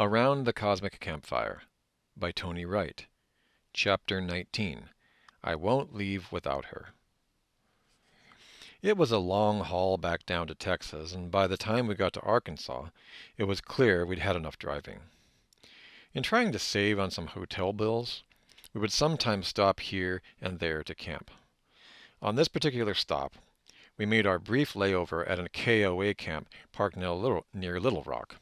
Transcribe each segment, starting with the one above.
Around the Cosmic Campfire by Toni Wright. Chapter 19. I Won't Leave Without Her. It was a long haul back down to Texas, and by the time we got to Arkansas, it was clear we'd had enough driving. In trying to save on some hotel bills, we would sometimes stop here and there to camp. On this particular stop, we made our brief layover at a KOA camp parked near Little Rock.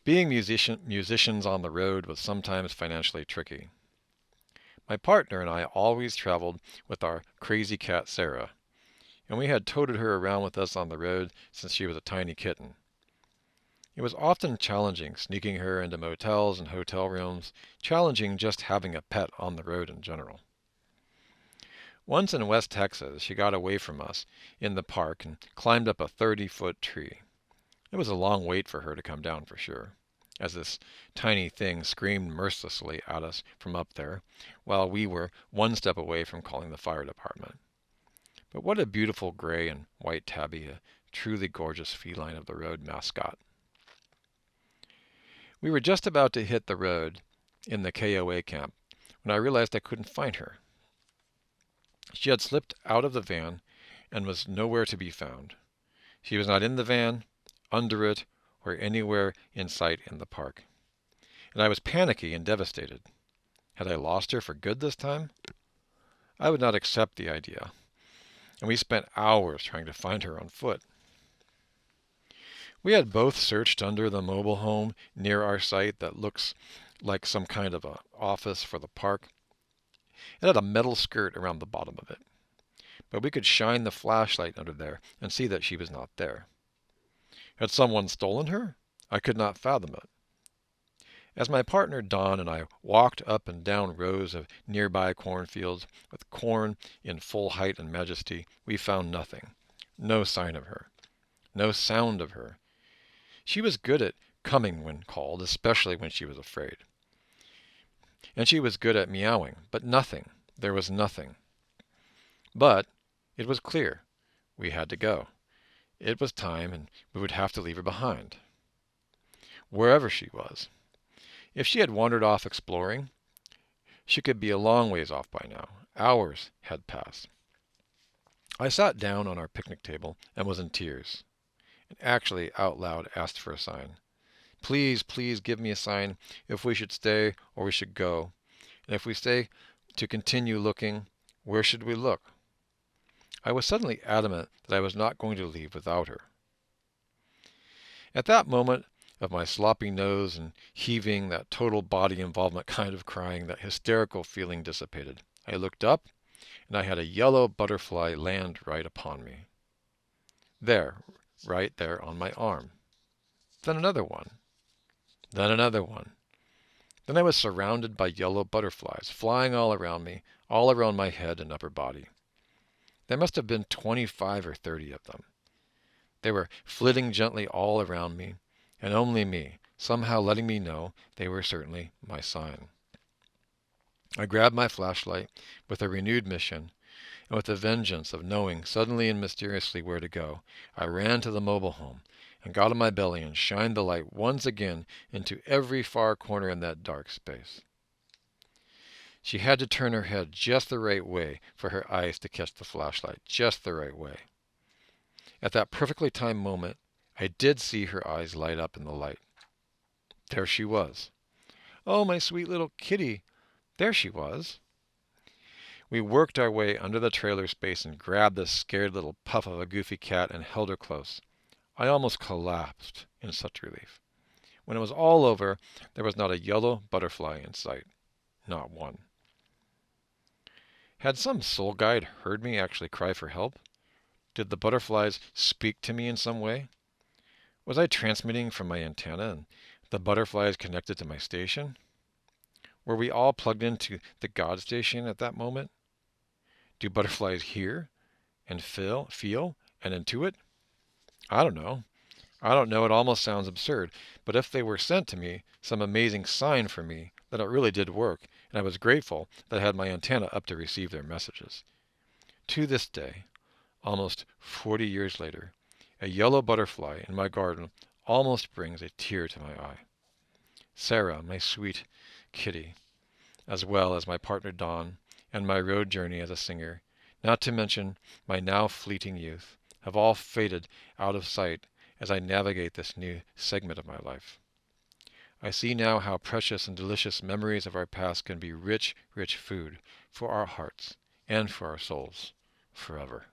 Being musicians on the road was sometimes financially tricky. My partner and I always traveled with our crazy cat Sarah, and we had toted her around with us on the road since she was a tiny kitten. It was often challenging sneaking her into motels and hotel rooms, challenging just having a pet on the road in general. Once in West Texas, she got away from us in the park and climbed up a 30-foot tree. It was a long wait for her to come down for sure, as this tiny thing screamed mercilessly at us from up there, while we were one step away from calling the fire department. But what a beautiful gray and white tabby, a truly gorgeous feline of the road mascot. We were just about to hit the road in the KOA camp when I realized I couldn't find her. She had slipped out of the van and was nowhere to be found. She was not in the van, under it, or anywhere in sight in the park. And I was panicky and devastated. Had I lost her for good this time? I would not accept the idea, and we spent hours trying to find her on foot. We had both searched under the mobile home near our site that looks like some kind of an office for the park. It had a metal skirt around the bottom of it, but we could shine the flashlight under there and see that she was not there. Had someone stolen her? I could not fathom it. As my partner Don and I walked up and down rows of nearby cornfields with corn in full height and majesty, we found nothing. No sign of her. No sound of her. She was good at coming when called, especially when she was afraid. And she was good at meowing, but nothing. There was nothing. But it was clear. We had to go. It was time, and we would have to leave her behind. Wherever she was. If she had wandered off exploring, she could be a long ways off by now. Hours had passed. I sat down on our picnic table and was in tears, and actually out loud asked for a sign. Please, please give me a sign if we should stay or we should go. And if we stay to continue looking, where should we look? I was suddenly adamant that I was not going to leave without her. At that moment of my sloppy nose and heaving, that total body involvement kind of crying, that hysterical feeling dissipated. I looked up, and I had a yellow butterfly land right upon me. There, right there on my arm. Then another one. Then another one. Then I was surrounded by yellow butterflies, flying all around me, all around my head and upper body. There must have been 25 or 30 of them. They were flitting gently all around me, and only me, somehow letting me know they were certainly my sign. I grabbed my flashlight with a renewed mission, and with the vengeance of knowing suddenly and mysteriously where to go, I ran to the mobile home and got on my belly and shined the light once again into every far corner in that dark space. She had to turn her head just the right way for her eyes to catch the flashlight, just the right way. At that perfectly timed moment, I did see her eyes light up in the light. There she was. Oh, my sweet little kitty. There she was. We worked our way under the trailer space and grabbed this scared little puff of a goofy cat and held her close. I almost collapsed in such relief. When it was all over, there was not a yellow butterfly in sight. Not one. Had some soul guide heard me actually cry for help? Did the butterflies speak to me in some way? Was I transmitting from my antenna and the butterflies connected to my station? Were we all plugged into the God station at that moment? Do butterflies hear and feel and intuit? I don't know. It almost sounds absurd. But if they were sent to me, some amazing sign for me, then it really did work, and I was grateful that I had my antenna up to receive their messages. To this day, almost 40 years later, a yellow butterfly in my garden almost brings a tear to my eye. Sarah, my sweet kitty, as well as my partner Dawn, and my road journey as a singer, not to mention my now fleeting youth, have all faded out of sight as I navigate this new segment of my life. I see now how precious and delicious memories of our past can be rich, rich food for our hearts and for our souls forever.